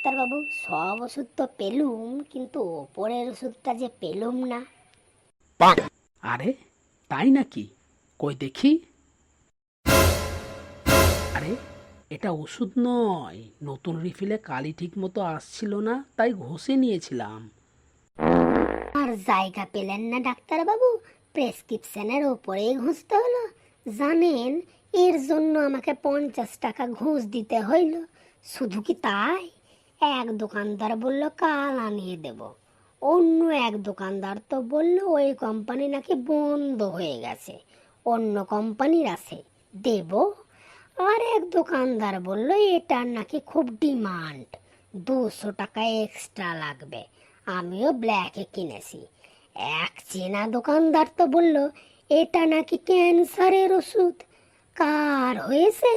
ডাক্তারবাবু, সব ওষুধ তো পেলুম, কিন্তু ওপরের ওষুধটা যে পেলুম না। আরে তাই নাকি? কই দেখি। আরে এটা ওষুধ নয়, নতুন রিফিলে কালি ঠিক মতো আসছিল না, তাই ঘষে নিয়েছিলাম। আর জায়গা পেলেন না ডাক্তারবাবু, প্রেসক্রিপশনের ওপরেই ঘুষতে হলো। জানেন, এর জন্য আমাকে 50 টাকা ঘুষ দিতে হইল। শুধু কি তাই, এক দোকানদার বলল কাল আনিয়ে দেব, অন্য এক দোকানদার তো বলল ওই কোম্পানি নাকি বন্ধ হয়ে গেছে, অন্য কোম্পানির আছে, দেব। আর এক দোকানদার বলল এটার নাকি খুব ডিমান্ড, 200 টাকা এক্সট্রা লাগবে, আমিও ব্ল্যাকে কিনেছি। এক চেনা দোকানদার তো বলল এটা নাকি ক্যান্সারের ওষুধ। কার হয়েছে